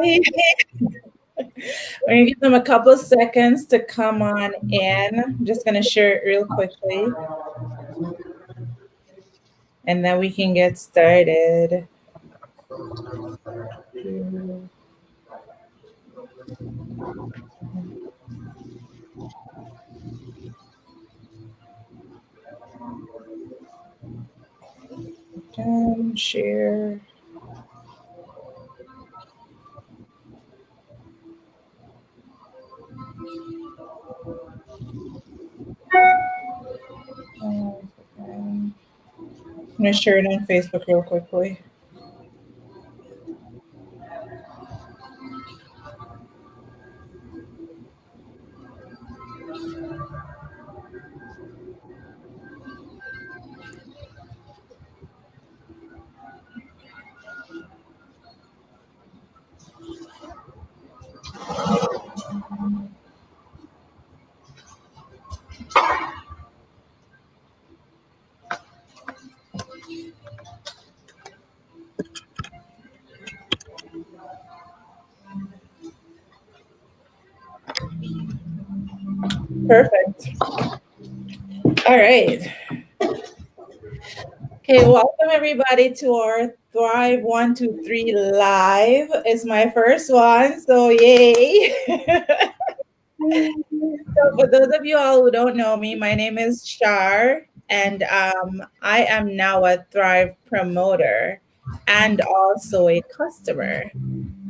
We're gonna give them a couple of seconds to come on in. I'm just gonna share it real quickly, and then we can get started. Share. I'm gonna share it on Facebook real quickly. Perfect. All right. Okay, welcome everybody to our Thrive 123 live. It's my first one, so yay. So for those of you all who don't know me, my name is Shar, and I am now a Thrive promoter and also a customer.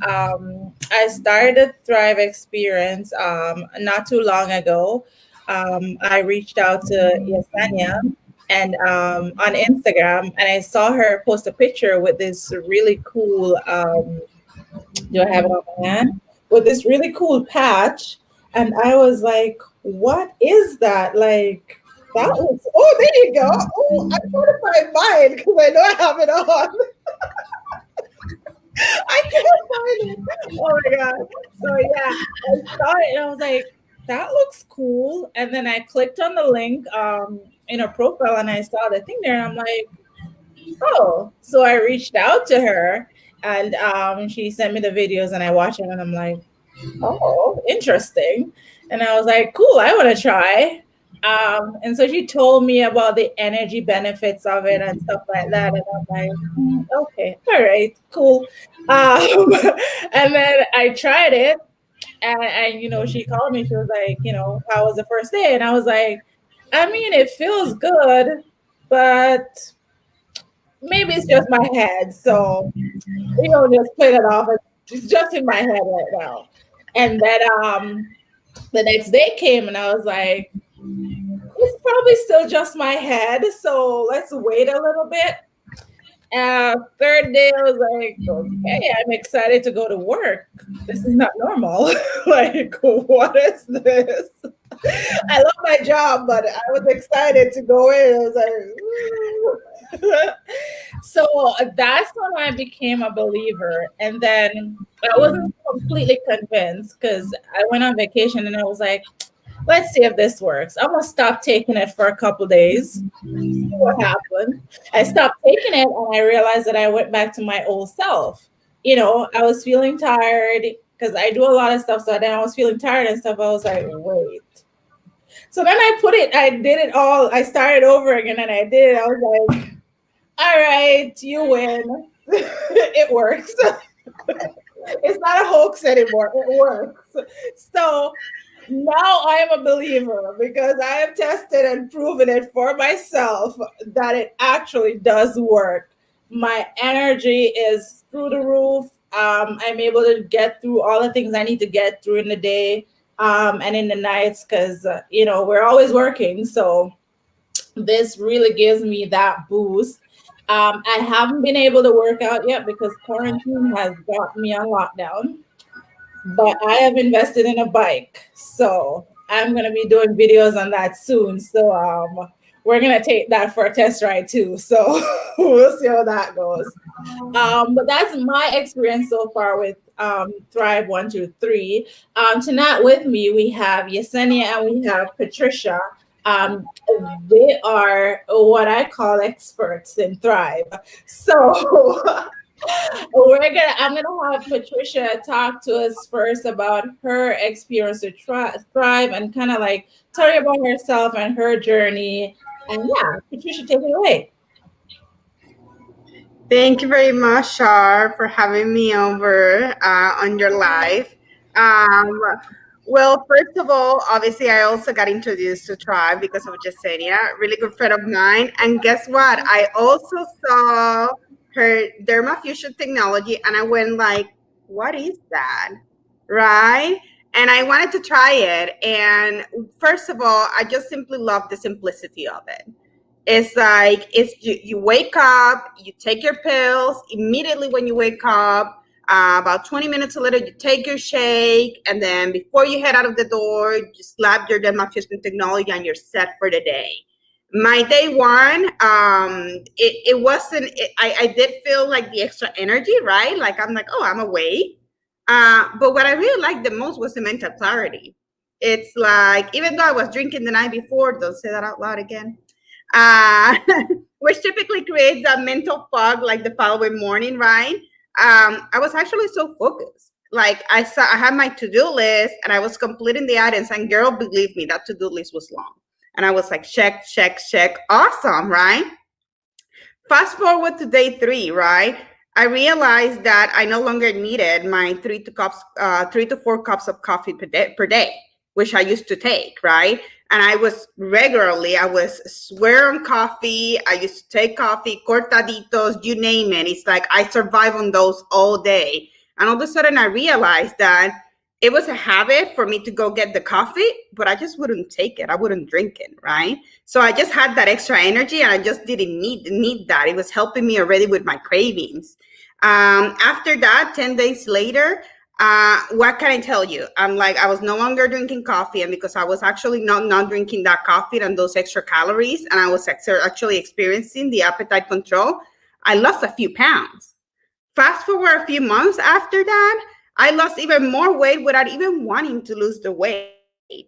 I started Thrive Experience not too long ago. I reached out to Yesenia and on Instagram, and I saw her post a picture with this really cool. Do I have it on my hand? With this really cool patch, and I was like, "What is that?" Like that looks. Oh, there you go. Oh, I'm trying to find mine because I know I have it on. I can't find it. Oh my god. So yeah, I saw it and I was like, that looks cool. And then I clicked on the link in her profile and I saw the thing there and I'm like, oh. So I reached out to her and she sent me the videos and I watched them and I'm like, oh, interesting. And I was like, cool, I want to try. And so she told me about the energy benefits of it and stuff like that. And I'm like, okay, all right, cool. And then I tried it. And, she called me. She was like, how was the first day? And I was like, I mean, it feels good, but maybe it's just my head. So just play that off. It's just in my head right now. And then the next day came and I was like, it's probably still just my head. So let's wait a little bit. Third day, I was like, okay, I'm excited to go to work. This is not normal. Like, what is this? I love my job, but I was excited to go in. I was like, so that's when I became a believer. And then I wasn't completely convinced because I went on vacation and I was like, let's see if this works. I'm gonna stop taking it for a couple days. See what happened. I stopped taking it and I realized that I went back to my old self. I was feeling tired because I do a lot of stuff. So then I was feeling tired and stuff. I was like, wait. So then I did it all. I started over again and I did it. I was like, all right, you win. It works. It's not a hoax anymore. It works. So now I am a believer because I have tested and proven it for myself that it actually does work. My energy is through the roof. I'm able to get through all the things I need to get through in the day and in the nights because, we're always working. So this really gives me that boost. I haven't been able to work out yet because quarantine has got me on lockdown, but I have invested in a bike. So I'm going to be doing videos on that soon. So we're going to take that for a test ride too. So we'll see how that goes. But that's my experience so far with Thrive 123. Tonight with me, we have Yesenia and we have Patricia. Um, they are what I call experts in Thrive. So I'm gonna have Patricia talk to us first about her experience to thrive and kind of like tell you about herself and her journey. And yeah, Patricia, take it away. Thank you very much, Shar, for having me over on your live. Um, well, first of all, obviously, I also got introduced to Tribe because of Jasenia, really good friend of mine. And guess what? I also saw her Dermafusion technology, and I went like, "What is that?" Right? And I wanted to try it. And first of all, I just simply love the simplicity of it. It's like you wake up, you take your pills immediately when you wake up. About 20 minutes later, you take your shake, and then before you head out of the door, you slap your Dermafusion technology, and you're set for the day. My day one, it wasn't. I did feel like the extra energy, right? Like I'm like, oh, I'm awake. But what I really liked the most was the mental clarity. It's like even though I was drinking the night before, don't say that out loud again, uh, which typically creates a mental fog like the following morning, right? I was actually so focused. Like I had my to-do list and I was completing the items, and girl, believe me, that to-do list was long. And I was like, check, check, check. Awesome, right? Fast forward to day three, right? I realized that I no longer needed my 3 to 4 cups of coffee per day, which I used to take, right? And I was swear on coffee. I used to take coffee, cortaditos, you name it. It's like I survive on those all day. And all of a sudden I realized that it was a habit for me to go get the coffee, but I just wouldn't take it. I wouldn't drink it, right? So I just had that extra energy, and I just didn't need that. It was helping me already with my cravings. After that, 10 days later, what can I tell you? I'm like I was no longer drinking coffee, and because I was actually not drinking that coffee and those extra calories, and I was actually experiencing the appetite control, I lost a few pounds. Fast forward a few months after that, I lost even more weight without even wanting to lose the weight.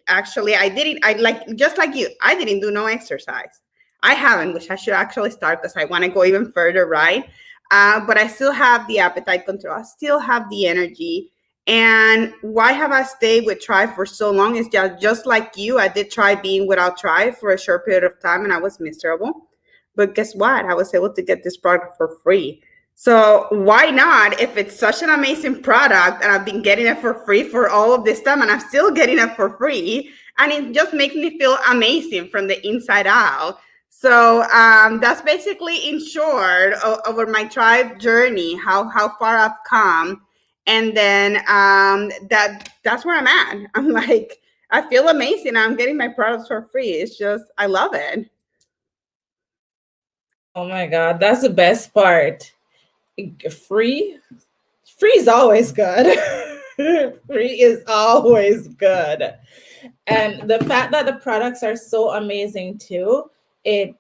Actually, I didn't, I like, just like you, I didn't do no exercise. I haven't, which I should actually start because I want to go even further, right? But I still have the appetite control. I still have the energy. And why have I stayed with Try for so long? Is just like you, I did try being without Try for a short period of time and I was miserable. But guess what? I was able to get this product for free. So why not? If it's such an amazing product and I've been getting it for free for all of this time and I'm still getting it for free, and it just makes me feel amazing from the inside out. So that's basically in short over my Tribe journey, how far I've come, and then that's where I'm at. I'm like I feel amazing. I'm getting my products for free. It's just I love it. Oh my God, that's the best part. Free, free is always good. Free is always good. And the fact that the products are so amazing too, it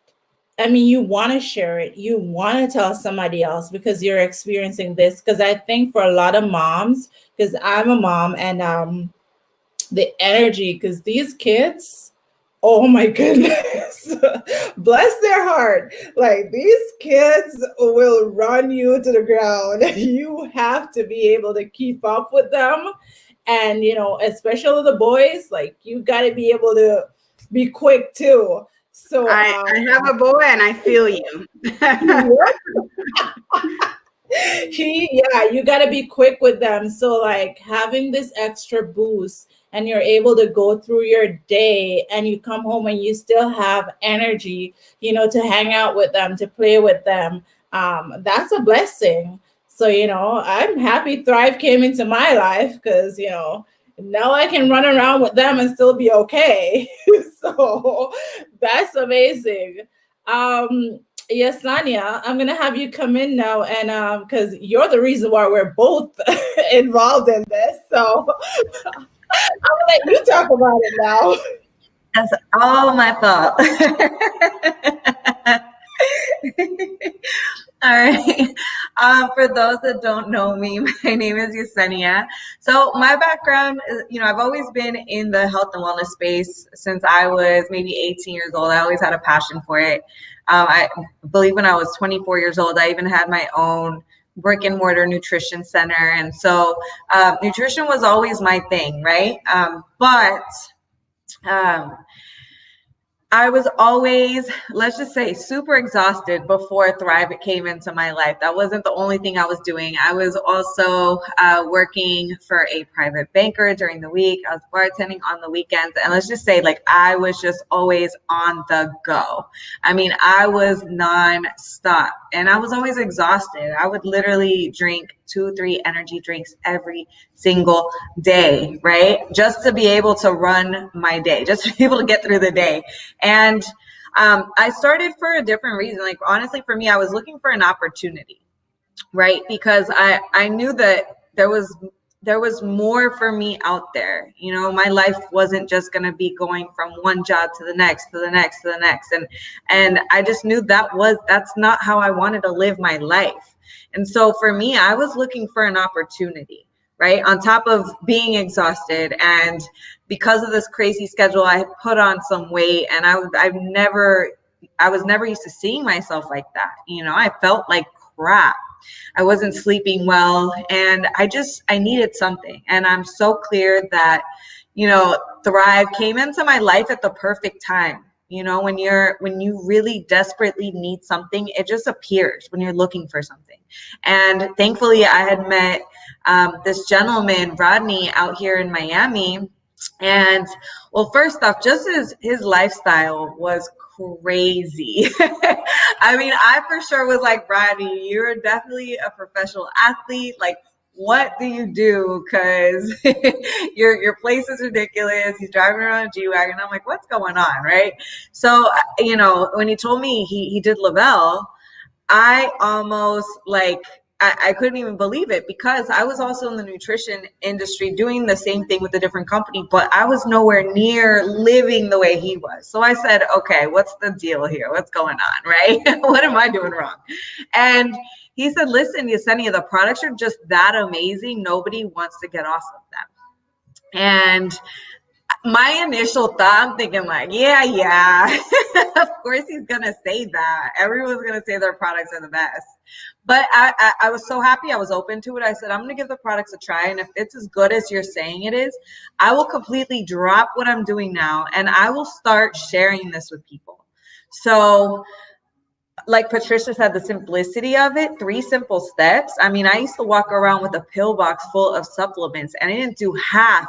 I mean, you want to share it. You want to tell somebody else because you're experiencing this. Because I think for a lot of moms, because I'm a mom, and the energy, because these kids, oh my goodness, bless their heart. Like these kids will run you to the ground. You have to be able to keep up with them. And, especially the boys, like you got to be able to be quick too. So, I have a boy and I feel you. yeah, you got to be quick with them. So like having this extra boost, and you're able to go through your day and you come home and you still have energy, to hang out with them, to play with them. That's a blessing. So, I'm happy Thrive came into my life because, now I can run around with them and still be okay. So that's amazing. Yes, Sanya, I'm gonna have you come in now, and because you're the reason why we're both involved in this. So I'll let you talk about it now. That's all my fault. All right. For those that don't know me, my name is Yesenia. So my background is, I've always been in the health and wellness space since I was maybe 18 years old. I always had a passion for it. I believe when I was 24 years old, I even had my own brick and mortar nutrition center. And so nutrition was always my thing, right? But I was always, let's just say, super exhausted before Thrive came into my life. That wasn't the only thing I was doing. I was also working for a private banker during the week. I was bartending on the weekends. And let's just say, like, I was just always on the go. I mean, I was nonstop and I was always exhausted. I would literally drink 2-3 energy drinks every single day, right? Just to be able to run my day, just to be able to get through the day. And I started for a different reason. Like, honestly, for me, I was looking for an opportunity, right? Because I knew that there was more for me out there. You know, my life wasn't just going to be going from one job to the next, to the next, to the next. And I just knew that's not how I wanted to live my life. And so for me, I was looking for an opportunity, right? On top of being exhausted, and because of this crazy schedule, I had put on some weight, and I was never used to seeing myself like that. You know, I felt like crap. I wasn't sleeping well, and I needed something. And I'm so clear that, you know, Thrive came into my life at the perfect time. You know, when you really desperately need something, it just appears when you're looking for something. And thankfully, I had met this gentleman, Rodney, out here in Miami. And well, first off, just his lifestyle was crazy. I mean, I for sure was like, Rodney, you're definitely a professional athlete. Like, what do you do? Because your place is ridiculous. He's driving around a G-Wagon. I'm like, what's going on, right? So, you know, when he told me he did Le-Vel, I almost like, I couldn't even believe it, because I was also in the nutrition industry doing the same thing with a different company, but I was nowhere near living the way he was. So I said, okay, what's the deal here? What's going on, right? What am I doing wrong? And he said, listen, Yesenia, the products are just that amazing. Nobody wants to get off of them. And my initial thought, I'm thinking like, yeah, of course he's going to say that. Everyone's going to say their products are the best. But I was so happy. I was open to it. I said, I'm going to give the products a try. And if it's as good as you're saying it is, I will completely drop what I'm doing now, and I will start sharing this with people. So like Patricia said, the simplicity of it, 3 simple steps. I mean, I used to walk around with a pill box full of supplements, and I didn't do half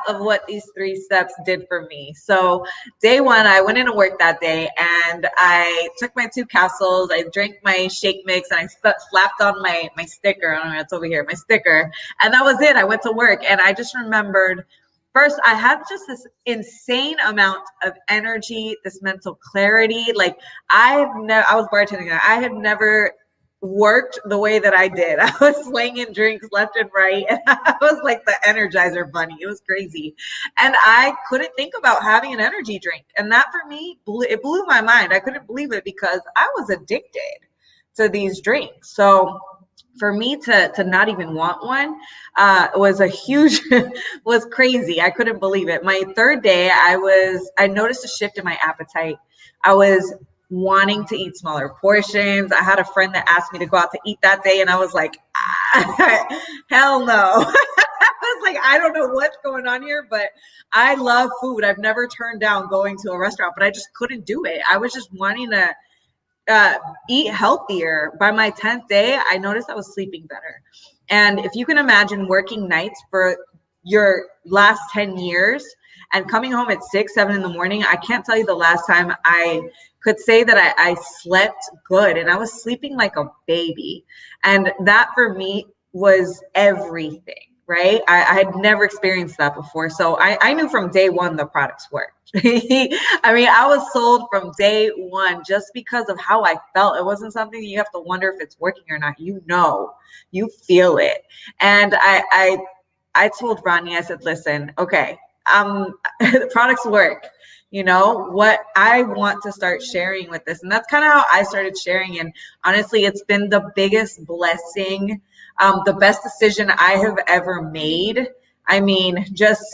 of what these 3 steps did for me. So day one, I went into work that day, and I took my 2 capsules, I drank my shake mix, and I slapped on my sticker. I don't know, it's over here, my sticker. And that was it. I went to work, and I just remembered, first, I had just this insane amount of energy, this mental clarity. Like, I was bartending. I had never worked the way that I did. I was slinging drinks left and right. And I was like the Energizer bunny. It was crazy. And I couldn't think about having an energy drink. And that for me, it blew my mind. I couldn't believe it, because I was addicted to these drinks. So for me to not even want one was a huge, was crazy. I couldn't believe it. My 3rd day, I noticed a shift in my appetite. I was wanting to eat smaller portions. I had a friend that asked me to go out to eat that day, and I was like, hell no. I was like, I don't know what's going on here, but I love food. I've never turned down going to a restaurant, but I just couldn't do it. I was just wanting to eat healthier. By my 10th day, I noticed I was sleeping better. And if you can imagine working nights for your last 10 years and coming home at 6, 7 in the morning, I can't tell you the last time I could say that I slept good, and I was sleeping like a baby. And that for me was everything, right? I had never experienced that before. So I knew from day one the products worked. I mean, I was sold from day one just because of how I felt. It wasn't something that you have to wonder if it's working or not. You know, you feel it. And I told Rodney, I said, listen, okay, the products work. You know what, I want to start sharing with this. And that's kind of how I started sharing. And honestly, it's been the biggest blessing, the best decision I have ever made. I mean, just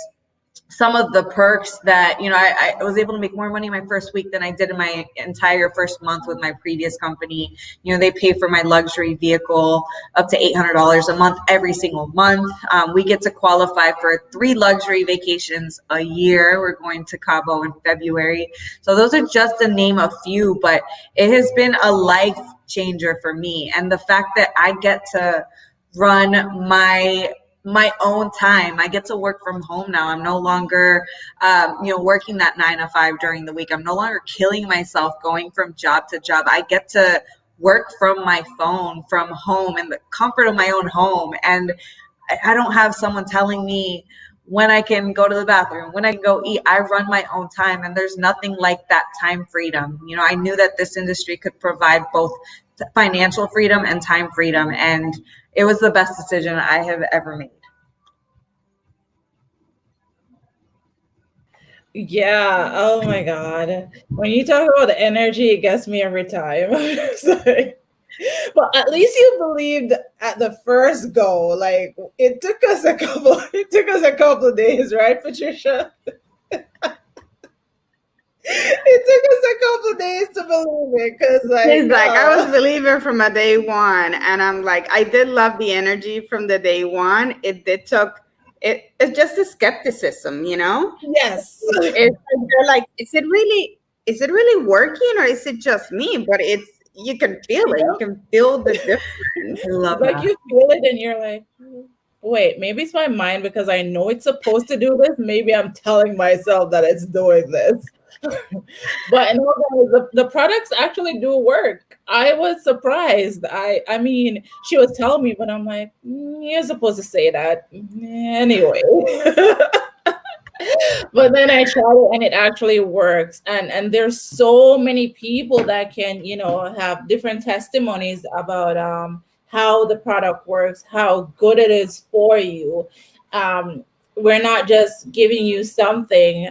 some of the perks that, I was able to make more money my first week than I did in my entire first month with my previous company. They pay for my luxury vehicle up to $800 a month every single month. We get to qualify for 3 luxury vacations a year. We're going to Cabo in February. So those are just to name a few, but it has been a life changer for me. And the fact that I get to run my own time. I get to work from home now. I'm no longer, working that 9 to 5 during the week. I'm no longer killing myself going from job to job. I get to work from my phone, from home, in the comfort of my own home. And I don't have someone telling me when I can go to the bathroom, when I can go eat. I run my own time, and there's nothing like that time freedom. I knew that this industry could provide both financial freedom and time freedom, and it was the best decision I have ever made. Yeah. Oh my God. When you talk about the energy, it gets me every time. It's like, but at least you believed at the first go. Like it took us a couple of days, right, Patricia? It took us a couple of days to believe it because, He's like, I was believer from a day one, and I'm like, I did love the energy from the day one. It did took it. It's just a skepticism, yes. They're like, is it really working, or is it just me? But you can feel it. You can feel the difference. I love Like that. you feel it and you're like, wait, maybe it's my mind because I know it's supposed to do this. Maybe I'm telling myself that it's doing this. But no, the products actually do work. I was surprised. I mean, she was telling me, but I'm like, you're supposed to say that anyway. But then I tried it and it actually works. And there's so many people that can, have different testimonies about how the product works, how good it is for you. We're not just giving you something.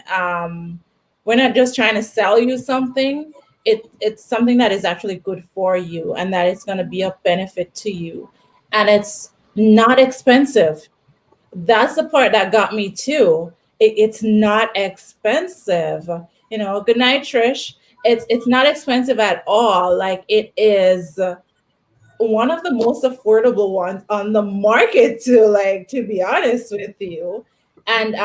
We're not just trying to sell you something. It's something that is actually good for you and that it's going to be of benefit to you. And it's not expensive. That's the part that got me too. It's not expensive. Good night, Trish. It's not expensive at all. Like it is one of the most affordable ones on the market to be honest with you. And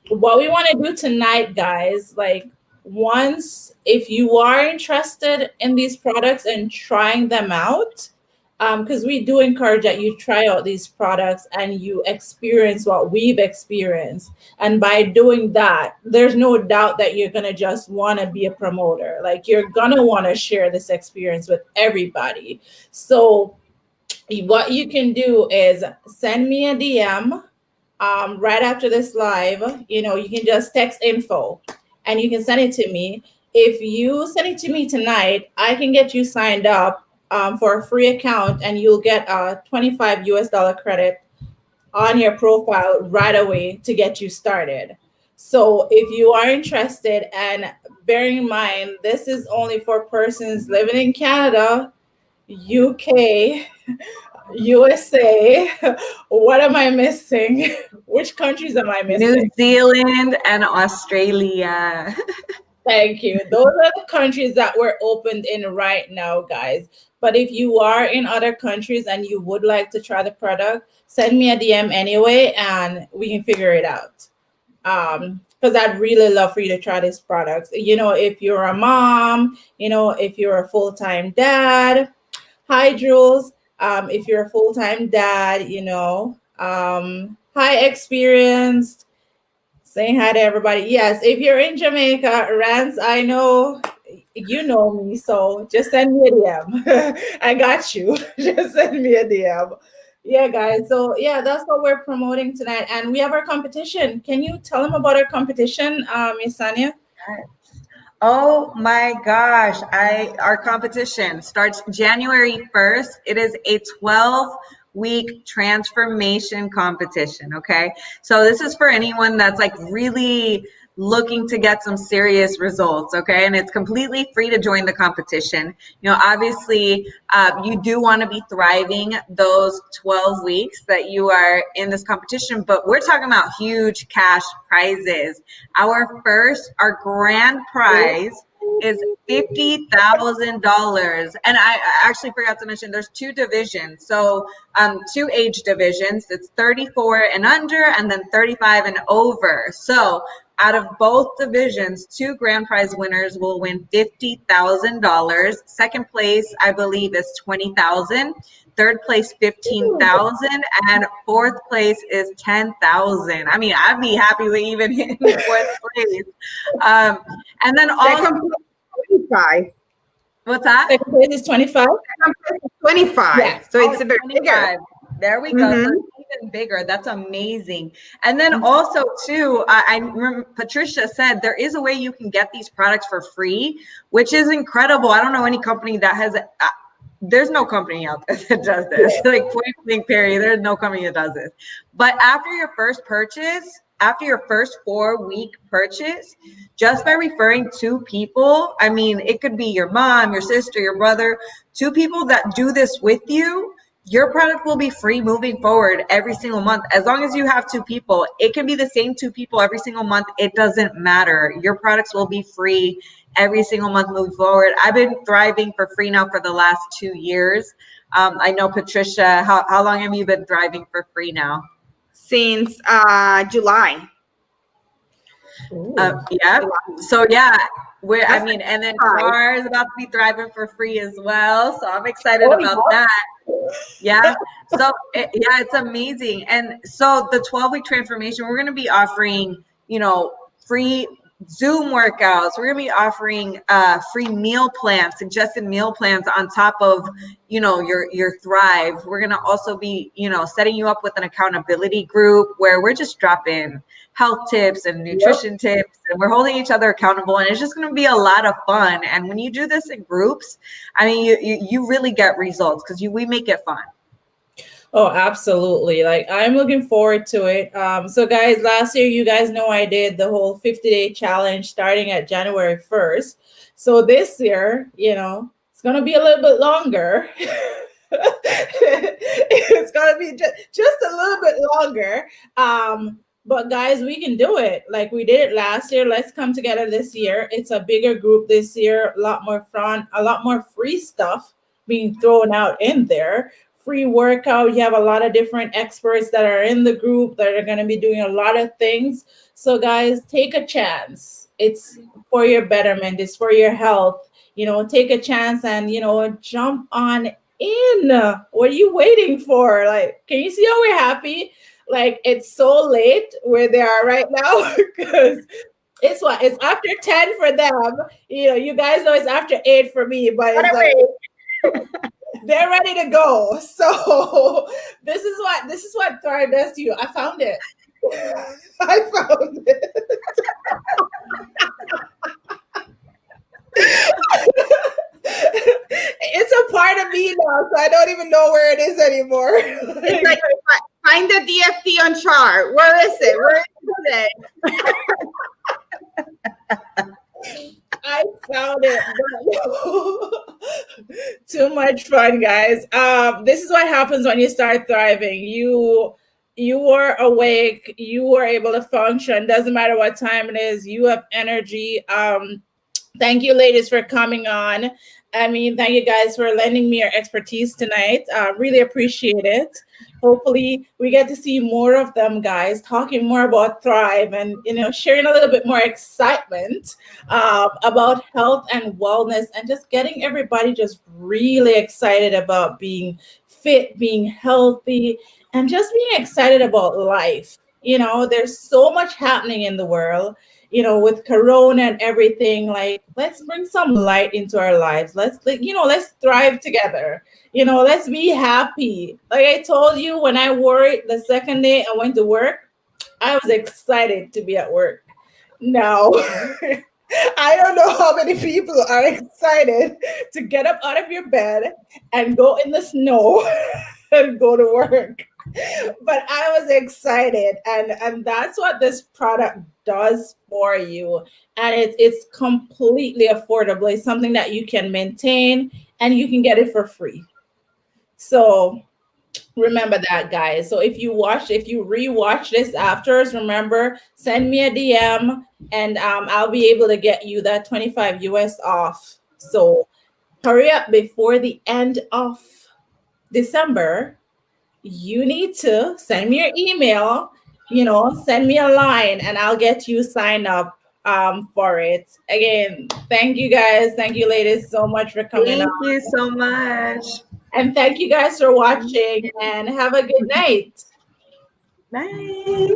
what we want to do tonight, guys, like once if you are interested in these products and trying them out, because we do encourage that you try out these products and you experience what we've experienced. And by doing that, there's no doubt that you're going to just want to be a promoter. Like you're going to want to share this experience with everybody. So what you can do is send me a DM right after this live. You can just text info and you can send it to me. If you send it to me tonight, I can get you signed up for a free account, and you'll get a $25 credit on your profile right away to get you started. So if you are interested, and bearing in mind, this is only for persons living in Canada, UK, USA. What am I missing? Which countries am I missing? New Zealand and Australia. Thank you. Those are the countries that we're opened in right now, guys. But if you are in other countries and you would like to try the product, send me a DM anyway, and we can figure it out. Because I'd really love for you to try this product. If you're a mom, if you're a full-time dad. Hi, Jules. If you're a full-time dad, hi, experienced. Saying hi to everybody. Yes, if you're in Jamaica, Rance, I know you know me, so just send me a DM. I got you. Just send me a DM. Yeah, guys. So yeah, that's what we're promoting tonight, and we have our competition. Can you tell them about our competition, Miss Sanya? Oh my gosh, our competition starts January 1st. It is a 12-week transformation competition, okay? So this is for anyone that's like really looking to get some serious results, okay? And it's completely free to join the competition. Obviously, you do want to be thriving those 12 weeks that you are in this competition, but we're talking about huge cash prizes. Our grand prize is $50,000. And I actually forgot to mention there's 2 divisions. So 2 age divisions. It's 34 and under and then 35 and over. So out of both divisions, 2 grand prize winners will win $50,000. Second place, I believe, is $20,000. Third place, $15,000, and fourth place is $10,000. I mean, I'd be happy with even hitting fourth place. And then also 25. What's that? Second place is 25. 25. Yeah. So it's a bit 25. bigger. There we go. So it's even bigger. That's amazing. And then also too, I remember Patricia said there is a way you can get these products for free, which is incredible. I don't know any company that has. There's no company out there that does this. Like point blank period, there's no company that does this. But after your first purchase, after your first 4-week purchase, just by referring 2 people, I mean, it could be your mom, your sister, your brother, 2 people that do this with you, your product will be free moving forward every single month. As long as you have 2 people, it can be the same 2 people every single month. It doesn't matter. Your products will be free every single month moving forward. I've been thriving for free now for the last 2 years. I know, Patricia, how long have you been thriving for free now? Since July. Yeah. So yeah, I mean, and then Tar is about to be thriving for free as well. So I'm excited about that. Yeah. So it's amazing. And so the 12-week transformation, we're going to be offering, free Zoom workouts. We're going to be offering free meal plans, suggested meal plans on top of, your Thrive. We're going to also be, setting you up with an accountability group where we're just dropping health tips and nutrition tips, and we're holding each other accountable, and it's just going to be a lot of fun. And when you do this in groups, I mean, you really get results because we make it fun. Oh, absolutely. Like, I'm looking forward to it. So guys, last year, you guys know I did the whole 50-day challenge starting at January 1st. So this year, it's going to be a little bit longer. It's going to be just a little bit longer. But guys, we can do it. Like we did it last year. Let's come together this year. It's a bigger group this year, a lot more fun, a lot more free stuff being thrown out in there. Free workout. You have a lot of different experts that are in the group that are going to be doing a lot of things. So guys, take a chance. It's for your betterment. It's for your health. Take a chance and, jump on in. What are you waiting for? Like, can you see how we're happy? Like, it's so late where they are right now because it's after 10 for them. You guys know it's after 8 for me, but it's like, they're ready to go. So this is what Thrive does to you. I found it. I found it. It's a part of me now, so I don't even know where it is anymore. It's like, find the DFT on chart. Where is it? Where is it? I found it. Too much fun, guys. This is what happens when you start thriving. You are awake. You are able to function. Doesn't matter what time it is. You have energy. Thank you, ladies, for coming on. I mean, thank you guys for lending me your expertise tonight. Really appreciate it. Hopefully we get to see more of them, guys, talking more about Thrive and, sharing a little bit more excitement about health and wellness and just getting everybody just really excited about being fit, being healthy, and just being excited about life. There's so much happening in the world. With Corona and everything, like, let's bring some light into our lives. Let's thrive together. Let's be happy. Like I told you, when I worked the second day I went to work, I was excited to be at work. Now, I don't know how many people are excited to get up out of your bed and go in the snow and go to work. But I was excited, and that's what this product does for you. And it's completely affordable. It's something that you can maintain, and you can get it for free. So remember that, guys. So if you rewatch this afterwards, remember, send me a DM, and I'll be able to get you that 25 US off. So hurry up before the end of December. You need to send me your email, send me a line, and I'll get you signed up for it. Again, thank you guys. Thank you, ladies, so much for coming Thank on. you so much. And thank you guys for watching, and have a good night. Bye.